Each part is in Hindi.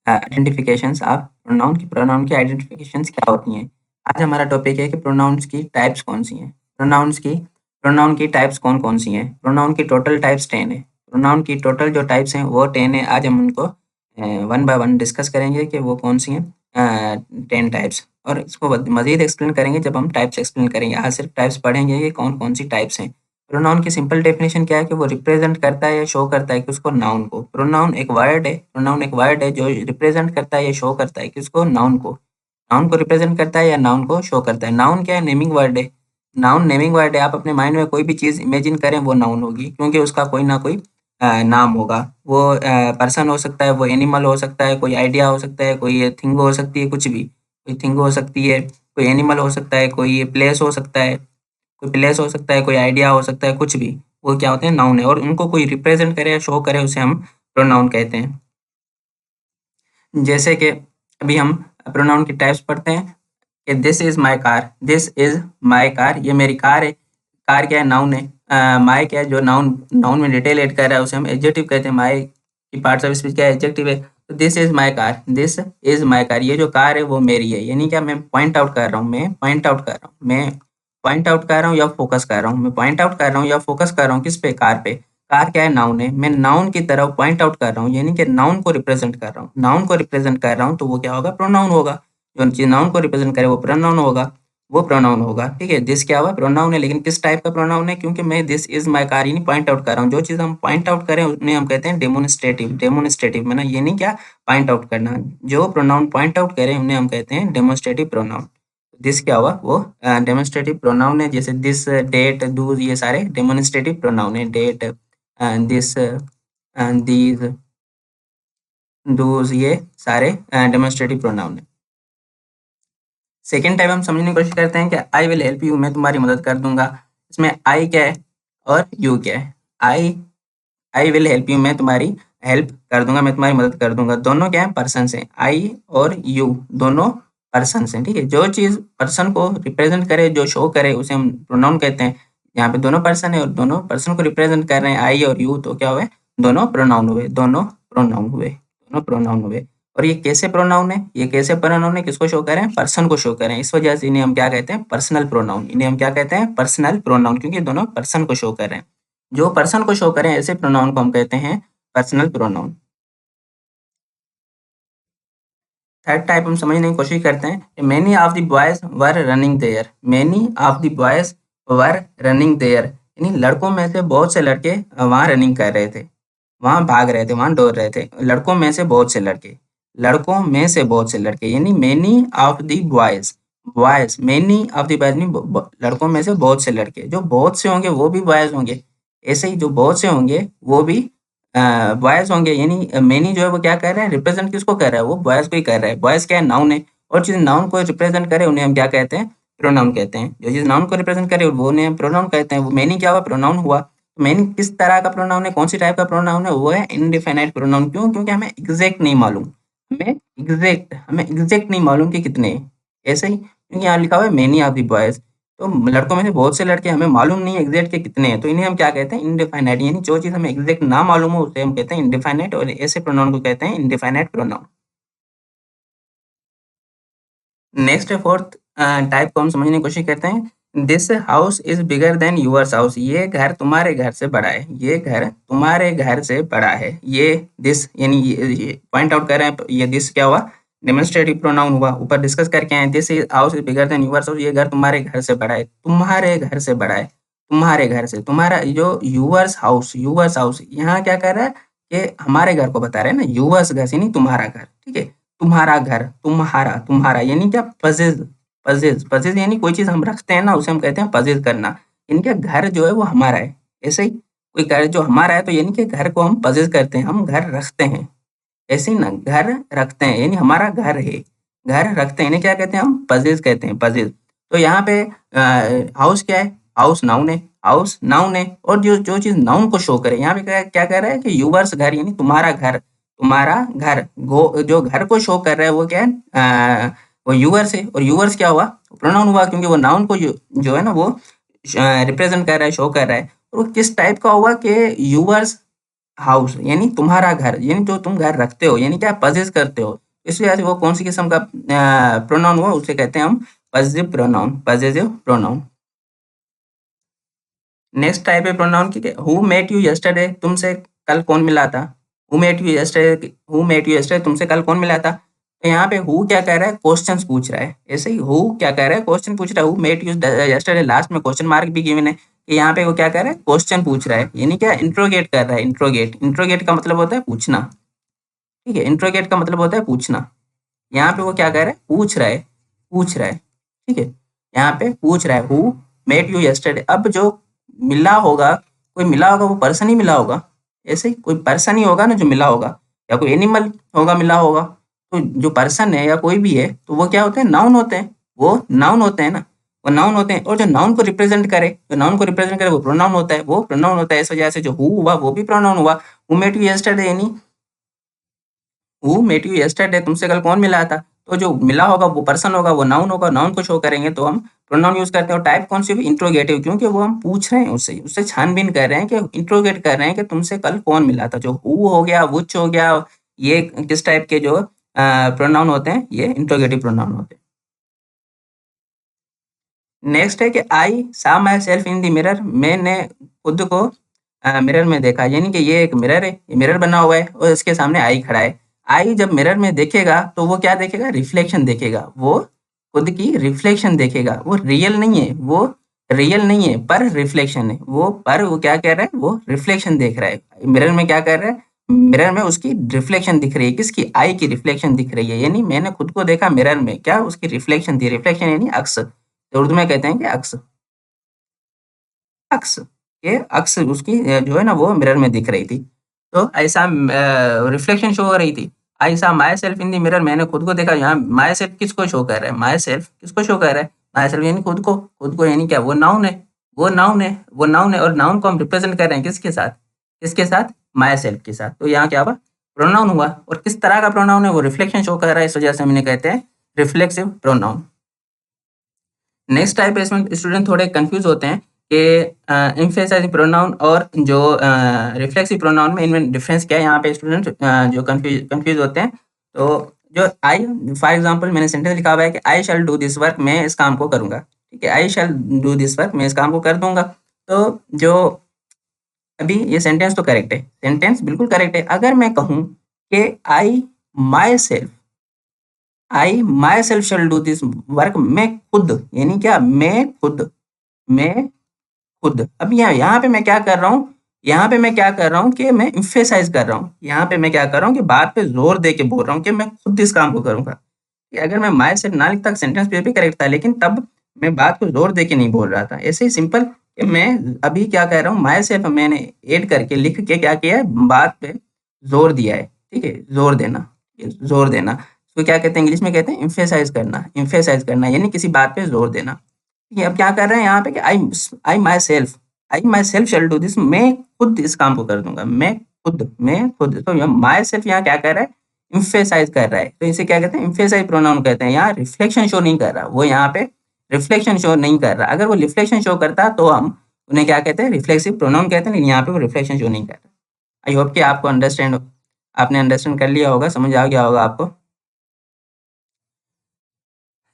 आइडेंटिफिकेशंस ऑफ प्रोनाउन की आइडेंटिफिकेशंस क्या होती हैं। आज हमारा टॉपिक है कि प्रोनाउंस की टाइप्स कौन सी हैं। प्रोनाउन की टाइप्स कौन कौन सी हैं। प्रोनाउन की टोटल टाइप्स 10 है। प्रोनाउन की टोटल जो टाइप्स हैं वो 10 है। आज हम उनको वन बाय वन डिस्कस करेंगे कि वो कौन सी हैं 10 टाइप्स, और इसको मज़ीद एक्सप्लेन करेंगे जब हम टाइप्स एक्सप्लेन करेंगे। आज सिर्फ टाइप्स पढ़ेंगे कि कौन कौन सी टाइप्स हैं। प्रोनाउन की सिंपल डेफिनेशन क्या है कि वो रिप्रेजेंट करता है या शो करता है किसको, नाउन को। प्रोनाउन एक वर्ड है जो रिप्रेजेंट करता है या शो करता है किसको, नाउन को रिप्रेजेंट करता है या नाउन को शो करता है। नाउन क्या है, नेमिंग वर्ड है। नाउन नेमिंग वर्ड है। आप अपने माइंड में कोई भी चीज़ इमेजिन करें वो नाउन होगी, क्योंकि उसका कोई ना कोई नाम होगा। वो पर्सन हो सकता है, वो एनिमल हो सकता है, कोई आइडिया हो सकता है, कोई थिंग हो सकती है, कुछ भी कोई थिंग हो सकती है, कोई एनिमल हो सकता है, कोई प्लेस हो सकता है, कोई आइडिया हो सकता है, कुछ भी। वो क्या होते हैं, नाउन है। और उनको कोई रिप्रेजेंट करे या शो करे उसे हम प्रोनाउन कहते हैं। जैसे कि अभी हम प्रोनाउन की टाइप्स पढ़ते हैं कि this is my car. This is my car, ये मेरी कार है। कार क्या है, नाउन है। माई क्या है, जो नाउन नाउन में डिटेल ऐड कर रहा है उसे हम एडजेक्टिव कहते हैं। माई की पार्ट्स ऑफ स्पीच क्या है, एडजेक्टिव है। तो this is my car, this is my car, ये जो कार है वो मेरी है। यानी क्या, मैं पॉइंट आउट कर रहा हूँ, या फोकस कर रहा हूँ। मैं पॉइंट आउट कर रहा हूँ या फोकस कर रहा हूँ किस पे, कार पे। कार क्या है, नाउन है। मैं नाउन की तरफ पॉइंट आउट कर रहा हूँ, यानी कि नाउन को रिप्रेजेंट कर रहा हूँ। तो वो क्या होगा, प्रोनाउन होगा। जो चीज नाउन को रिप्रेजेंट करे वो प्रोनाउन होगा। ठीक है, दिस क्या हुआ, प्रोनाउन है। लेकिन किस टाइप का प्रोनाउन है, क्योंकि मैं दिस इज माई कार यानी पॉइंट आउट कर रहा हूँ। जो चीज हम पॉइंट आउट करें उन्हें हम कहते हैं डेमोनिस्ट्रेटिव मैंने ये नहीं क्या, पॉइंट आउट करना। जो प्रोनाउन पॉइंट आउट करें उन्हें हम कहते हैं डेमोन्स्ट्रेटिव प्रोनाउन। दिस क्या हुआ, वो डेमोन्स्ट्रेटिव प्रोनाउन है। जैसे दिस, डेट, डूज, ये सारे डेमोन्स्ट्रेटिव प्रोनाउन है। डेट, दिस, दीज, डूज, ये सारे डेमोन्स्ट्रेटिव प्रोनाउन है। सेकेंड टाइप हम समझने की कोशिश करते हैं कि आई विल हेल्प यू, मैं तुम्हारी मदद कर दूंगा। इसमें आई क्या है और यू क्या है। आई आई विल हेल्प यू, मैं तुम्हारी हेल्प कर दूंगा, मैं तुम्हारी मदद कर दूंगा। दोनों क्या है, पर्सन हैं। आई और यू दोनों पर्सन हैं। ठीक है, जो चीज पर्सन को रिप्रेजेंट करे, जो शो करे, उसे हम प्रोनाउन कहते हैं। यहाँ पे दोनों पर्सन है और दोनों पर्सन को रिप्रेजेंट कर रहे हैं, आई और यू, तो क्या हुए, दोनों प्रोनाउन हुए। और ये कैसे प्रोनाउन है, किसको शो करें, पर्सन को शो करें। इस वजह से इन्हें हम क्या कहते हैं, पर्सनल प्रोनाउन। इन्हें हम क्या कहते हैं, पर्सनल प्रोनाउन, क्योंकि दोनों पर्सन को शो कर रहे हैं। जो पर्सन को शो करें ऐसे प्रोनाउन को हम कहते हैं पर्सनल प्रोनाउन। थर्ड टाइप हम समझने की कोशिश करते हैं। Many of the boys were running their. Many of the boys were running their, यानी लड़कों में से बहुत से लड़के वहाँ रनिंग कर रहे थे, वहाँ भाग रहे थे, वहाँ दौड़ रहे थे। लड़कों में से बहुत से लड़के, यानी many of the boys many of the boys, लड़कों में से बहुत से लड़के। जो बहुत से होंगे वो भी बॉयज होंगे, ऐसे ही जो बहुत से होंगे वो भी बॉयज होंगे। यानी मेनी जो है वो क्या कर रहा है, रिप्रेजेंट किसको कर रहा है, वो बॉयज को ही कर रहा है। बॉयज क्या है, नाउन है। और चीज नाउन को रिप्रेजेंट करे उन्हें हम क्या कहते हैं, प्रोनाउन कहते हैं। जो चीज नाउन को रिप्रेजेंट करे वो उन्हें हम प्रोनाउन कहते हैं। वो मेनी क्या हुआ, प्रोनाउन हुआ। मेनी किस तरह का प्रोनाउन है, कौन सी टाइप का प्रोनाउन है, वो है इनडिफिनाइट प्रोनाउन। क्यों, क्योंकि हमें एग्जैक्ट नहीं मालूम। हमें एग्जैक्ट नहीं मालूम कि कितने हैं। ऐसे ही क्योंकि यहाँ लिखा हुआ है मेनी ऑफ द बॉयज, तो लड़कों में से बहुत से लड़के, हमें मालूम नहीं है एग्जैक्ट के कितने हैं, तो इन्हें हम क्या कहते हैं, इनडिफाइनाइट। यानी जो चीज हमें एग्जैक्ट ना मालूम हो उसे हम कहते हैं इनडिफाइनाइट, और ऐसे प्रोनाउन को कहते हैं indefinite pronoun. Next fourth type को हम समझने की कोशिश करते हैं। This house is bigger than yours house, ये घर तुम्हारे घर से बड़ा है। ये घर तुम्हारे घर से बड़ा है। ये दिस यानी ये पॉइंट आउट कर रहे हैं, ये दिस क्या हुआ, डेमोन्स्ट्रेटिव प्रोनाउन हुआ। ऊपर डिस्कस करके आए, this house is bigger than yours house, ये घर तुम्हारे घर से बड़ा है। तुम्हारे घर से बड़ा है, तुम्हारे घर से, तुम्हारा जो यूअर्स हाउस यहाँ क्या कर रहा है कि हमारे घर को बता रहे हैं ना, यूअर्स घर यानी तुम्हारा घर। ठीक है, तुम्हारा घर, तुम्हारा यानी क्या, पजेज यानी कोई चीज हम रखते हैं ना उसे हम कहते हैं पजेज करना। इनके घर जो है वो हमारा है। ऐसे ही कोई घर जो हमारा है तो यानी कि घर को हम पजेज करते हैं, हम घर रखते हैं। ऐसे ही ना, घर रखते हैं यानी हमारा घर है, घर रखते हैं, इन्हें क्या कहते हैं, हम पजेज कहते हैं, पजेज। तो यहाँ पे हाउस क्या है, हाउस नाउन है। और जो जो चीज नाउन को शो करे, यहाँ पे क्या क्या कह रहा है कि यूवर्स घर यानी तुम्हारा घर जो घर को शो कर रहा है वो क्या है, वो यूवर्स है। और यूवर्स क्या हुआ, प्रोनाउन हुआ, क्योंकि वो नाउन को जो है ना वो रिप्रेजेंट कर रहा है, शो कर रहा है। और वो किस टाइप का हुआ कि यूवर्स हाउस यानी तुम्हारा घर, यानी जो तुम घर रखते हो, यानी क्या पजेस करते हो। इस वजह से वो कौन सी किस्म का प्रोनाउन हुआ, उसे कहते हैं हम possessive pronoun, possessive pronoun. Next type है प्रोनाउन की, हु मेट यू यस्टरडे, तुमसे कल कौन मिला था। Who met you yesterday, who met you yesterday, तुमसे कल कौन मिला था। तो यहाँ पे हु क्या कह रहा है, क्वेश्चंस पूछ रहा है। ऐसे ही हु क्या कह रहा है, क्वेश्चन पूछ रहा है। Who met you yesterday, last में क्वेश्चन मार्क भी गिवन है कि यहाँ पे वो क्या कह रहा है, क्वेश्चन पूछ रहा है, यानी क्या इंट्रोगेट कर रहा है। इंट्रोगेट, इंट्रोगेट का मतलब होता है पूछना, ठीक है। इंट्रोगेट का मतलब होता है पूछना। यहाँ पे वो क्या कह रहा है, पूछ रहा है, पूछ रहा है, ठीक है। यहाँ पे पूछ रहा है, हु मेट यू यस्टरडे। अब जो मिला होगा, कोई मिला होगा, वो पर्सन ही मिला होगा। ऐसे ही कोई पर्सन ही होगा ना जो मिला होगा, या कोई एनिमल होगा मिला होगा। तो जो पर्सन है या कोई भी है, तो वो क्या होते हैं, नाउन होते हैं। वो नाउन होते हैं ना, वो नाउन होते हैं। और जो नाउन को रिप्रेजेंट करे, जो नाउन को रिप्रेजेंट करे वो प्रोनाउन होता है, वो प्रोनाउन होता है। इस वजह से जो हु हुआ वो भी प्रोनाउन हुआ। हु मेट यू यस्टरडे यानी हु मेट यू यस्टरडे, तुमसे कल कौन मिला था। तो जो मिला होगा वो पर्सन होगा, वो नाउन होगा। नाउन को शो करेंगे तो हम प्रोनाउन यूज करते हैं। और टाइप कौन सी भी, इंट्रोगेटिव, क्योंकि वो हम पूछ रहे हैं उससे, उससे छानबीन कर रहे हैं, कि इंट्रोगेट कर रहे हैं कि तुमसे कल कौन मिला था। जो हु हो गया, व्हिच हो गया, ये किस टाइप के जो प्रोनाउन होते हैं, ये इंट्रोगेटिव प्रोनाउन होते हैं। नेक्स्ट है कि I saw my self in the mirror, मैंने खुद को मिरर में देखा। यानी कि ये एक मिरर है, ये मिरर बना हुआ है और इसके सामने आई खड़ा है। आई जब मिरर में देखेगा तो वो क्या देखेगा, रिफ्लेक्शन देखेगा। वो खुद की रिफ्लेक्शन देखेगा। वो रियल नहीं है, वो रियल नहीं है, पर रिफ्लेक्शन है वो। पर वो क्या कह रहा है, वो रिफ्लेक्शन देख रहा है। मिरर में क्या कर रहा है, मिरर में उसकी रिफ्लेक्शन दिख रही है। किसकी, आई की रिफ्लेक्शन दिख रही है। यानी मैंने खुद को देखा मिरर में, क्या उसकी रिफ्लेक्शन थी। रिफ्लेक्शन यानी अक्स, तो उर्दू में कहते हैं कि अक्स। अक्स, ये अक्स उसकी जो है ना, वो मिरर में दिख रही थी। तो ऐसा रिफ्लेक्शन शो हो रही थी। I saw my self in the mirror, मैंने खुद को देखा। यहाँ माई सेल्फ किसको शो कर रहा है, माई सेल्फ किसको शो कर रहा है, माई सेल्फ यानी खुद को। खुद को यानी क्या, वो नाउन है, वो नाउन है, वो नाउन है। और नाउन को हम रिप्रेजेंट कर रहे हैं किसके साथ, किसके साथ, माई सेल्फ के साथ। तो यहाँ क्या हुआ, प्रोनाउन हुआ। और किस तरह का प्रोनाउन है, वो रिफ्लेक्शन शो कर रहा है, इस वजह से हम इन्हें कहते हैं रिफ्लेक्सिव प्रोनाउन। नेक्स्ट टाइप है, इसमें स्टूडेंट थोड़े कंफ्यूज होते हैं कि एम्फेसाइजिंग प्रोनाउन और जो रिफ्लेक्सिव प्रोनाउन में, इनमें डिफरेंस क्या है। यहाँ पे स्टूडेंट जो कंफ्यूज होते हैं। तो जो आई, फॉर एग्जांपल मैंने सेंटेंस लिखा हुआ है कि आई शैल डू दिस वर्क, मैं इस काम को करूंगा, ठीक है। आई शैल डू दिस वर्क, मैं इस काम को कर दूंगा। तो जो अभी ये सेंटेंस तो करेक्ट है, सेंटेंस बिल्कुल करेक्ट है। अगर मैं कहूँ कि I myself shall do this work, मैं खुद, यानी क्या, मैं खुद। अब यहाँ पे मैं क्या कर रहा हूँ, यहाँ पे मैं क्या कर रहा हूँ कि मैं इम्फेसाइज कर रहा हूँ। यहाँ पे मैं क्या कर रहा हूँ कि बात पे जोर दे के बोल रहा हूँ कि मैं खुद इस काम को करूंगा। कि अगर मैं माई सेल्फ ना लिखता, सेंटेंस पे भी करेक्ट था, लेकिन तब मैं बात को जोर दे के नहीं बोल रहा था। ऐसे ही सिंपल कि मैं अभी क्या कह रहा हूँ, माई सेल्फ मैंने ऐड करके लिख के क्या किया है, बात पे जोर दिया है, ठीक है। जोर देना, जोर देना, इसको क्या कहते हैं, इंग्लिश में कहते हैं इम्फेसाइज करना। इम्फेसाइज करना यानी किसी बात पे जोर देना। ये अब क्या कर रहे हैं यहाँ पे कि I myself shall do this, मैं खुद इस काम को कर दूंगा। मैं खुद। तो माई सेल्फ यहाँ क्या कर रहा है, इम्फेसाइज कर रहा है। तो इसे क्या कहते हैं, इम्फेसाइज प्रोनाउन कहते हैं। यहाँ रिफ्लेक्शन शो नहीं कर रहा, वो यहाँ पे रिफ्लेक्शन शो नहीं कर रहा। अगर वो रिफ्लेक्शन शो करता तो हम उन्हें क्या कहते हैं, रिफ्लेक्सिव प्रोनाउन कहते हैं। लेकिन यहाँ पे वो रिफ्लेक्शन शो नहीं कर रहा। आई होप कि आपको आपने अंडरस्टैंड कर लिया होगा, समझ आ गया होगा आपको।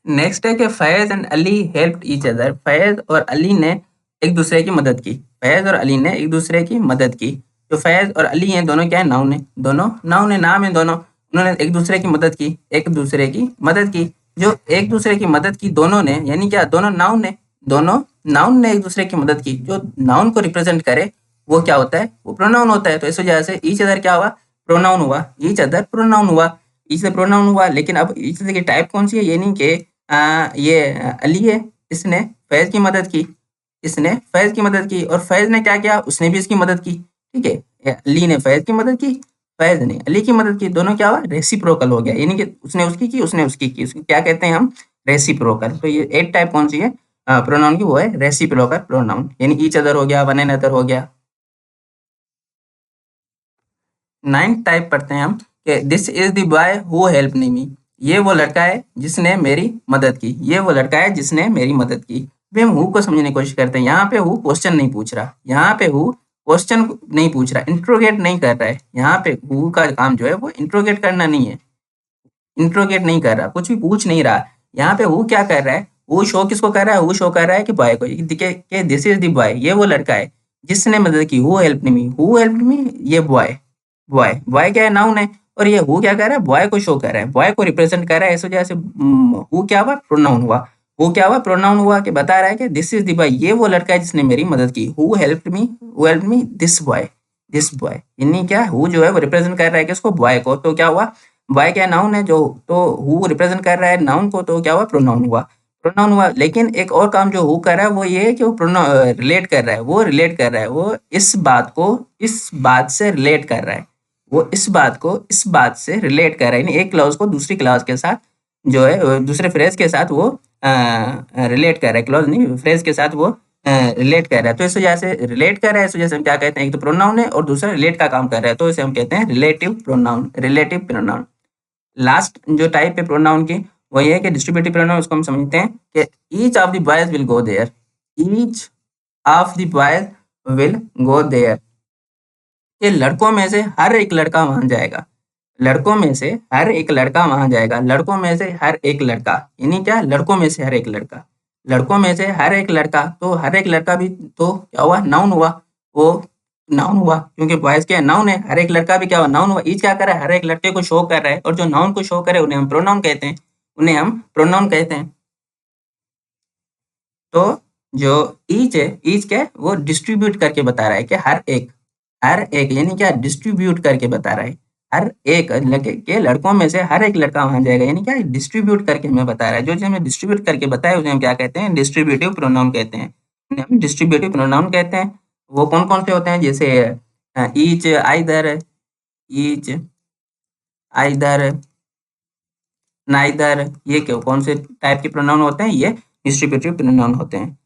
नेक्स्ट है कि Faiz and Ali helped each other, Faiz और अली ने एक दूसरे की मदद की। फैज़ और अली ने एक दूसरे की मदद की। जो फैज़ और अली हैं दोनों क्या है, नाउन है। दोनों नाउन है, नाम है दोनों। उन्होंने एक दूसरे की मदद की, एक दूसरे की मदद की। जो एक दूसरे की मदद की दोनों ने, यानी क्या, दोनों नाउन है। दोनों नाउन ने एक दूसरे की मदद की। जो नाउन को रिप्रेजेंट करे वो क्या होता है, वो प्रोनाउन होता है। तो इस वजह से ईच अदर क्या हुआ, प्रोनाउन हुआ। ईच अदर प्रोनाउन हुआ, ईच अदर प्रोनाउन हुआ। लेकिन अब ईच अदर की टाइप कौन सी है, ये नहीं कि ये अली है, इसने फैज़ की मदद की, इसने फैज़ की मदद की। और फैज़ ने क्या किया, उसने भी इसकी मदद की, ठीक है। अली ने फैज़ की मदद की, फैज़ ने अली की मदद की। दोनों क्या हुआ, रेसिप्रोकल हो गया। यानी कि उसने उसकी की, उसने उसकी की। उसको क्या कहते हैं हम, रेसिप्रोकल। तो ये एक टाइप कौन सी है प्रोनाउन की, वो है रेसिप्रोकल प्रोनाउन। यानी ईच अदर हो गया, वन एनदर हो गया। 9th टाइप पढ़ते हैं हम कि this is the boy who help me, ये वो लड़का है जिसने मेरी मदद की। ये वो लड़का है जिसने मेरी मदद की। अभी हम हु को समझने की कोशिश करते हैं। यहाँ पे हु क्वेश्चन नहीं पूछ रहा, यहाँ पे हु क्वेश्चन नहीं पूछ रहा, इंट्रोगेट नहीं कर रहा है। यहाँ पे हु का काम जो है वो इंट्रोगेट करना नहीं है, इंट्रोगेट नहीं कर रहा, कुछ भी पूछ नहीं रहा। यहाँ पे हु क्या कर रहा है, हु शो किसको कर रहा है, हु शो कर रहा है कि बॉय को, देखिए कि दिस इज द बॉय, ये वो लड़का है जिसने मदद की, who helped me, who helped me, ये बॉय, बॉय बॉय क्या है, नाउन है। और ये हु क्या कर रहा है, बॉय को शो कर रहा है, बॉय को रिप्रेजेंट कर रहा है। इस वजह से हु क्या हुआ, प्रोनाउन हुआ। हु क्या हुआ, प्रोनाउन हुआ कि बता रहा है कि दिस इज द बॉय, ये वो लड़का है जिसने मेरी मदद की। Who helped me, who helped me this boy, this boy, यानी क्या, हु जो है वो रिप्रेजेंट कर रहा है किसको, बॉय को। तो क्या हुआ, बॉय क्या नाउन है जो, तो हु रिप्रेजेंट कर रहा है नाउन को, तो क्या हुआ, प्रोनाउन हुआ, प्रोनाउन हुआ। लेकिन एक और काम जो हु कर रहा है वो ये है कि वो रिलेट कर रहा है, वो रिलेट कर रहा है, वो इस बात को इस बात से रिलेट कर रहा है, वो इस बात को इस बात से रिलेट कर रहा है, यानी एक क्लॉज को दूसरी क्लॉज के साथ जो है दूसरे फ्रेज के साथ वो रिलेट कर रहा है, क्लॉज नहीं, फ्रेज के साथ वो रिलेट कर रहा है। तो इस वजह से रिलेट कर रहा है, इस वजह से हम क्या कहते हैं, एक तो प्रोनाउन है और दूसरा रिलेट का काम कर रहा है, तो इसे हम कहते हैं relative pronoun, relative pronoun. Last जो टाइप है प्रोनाउन की वो ये है कि डिस्ट्रीब्यूटिव प्रोनाउन, उसको हम समझते हैं कि each of the boys will go there, each of the boys will go there, ये लड़कों में से हर एक लड़का वहां जाएगा, लड़कों में से हर एक लड़का वहां जाएगा, लड़कों में से हर एक लड़का, यानी क्या, लड़कों में से हर एक लड़का, लड़कों में से हर एक लड़का, तो हर एक लड़का भी तो क्या हुआ, नाउन हुआ, वो नाउन हुआ क्योंकि बॉयज क्या नाउन है, हर एक लड़का भी क्या हुआ, नाउन हुआ। ईच क्या कर रहा है, हर एक लड़के को शो कर रहा है, और जो नाउन को शो करे उन्हें हम प्रोनाउन कहते हैं, उन्हें हम प्रोनाउन कहते हैं। तो जो ईच है, ईच क्या है, वो डिस्ट्रीब्यूट करके बता रहा है कि हर एक यानी क्या, डिस्ट्रीब्यूट करके बता रहा है, हर एक लड़के के लड़कों में से हर एक लड़का वहां जाएगा, यानी क्या, डिस्ट्रीब्यूट करके हमें बता रहा है। जो चीज हमें डिस्ट्रीब्यूट करके बताया उसे हम क्या कहते हैं, डिस्ट्रीब्यूटिव प्रोनाउन कहते हैं, उन्हें हम डिस्ट्रीब्यूटिव प्रोनाउन कहते हैं। वो कौन कौन से होते हैं, जैसे each, either, each, either, neither, ये क्यों कौन से टाइप के प्रोनाउन होते हैं, ये डिस्ट्रीब्यूटिव प्रोनाउन होते हैं।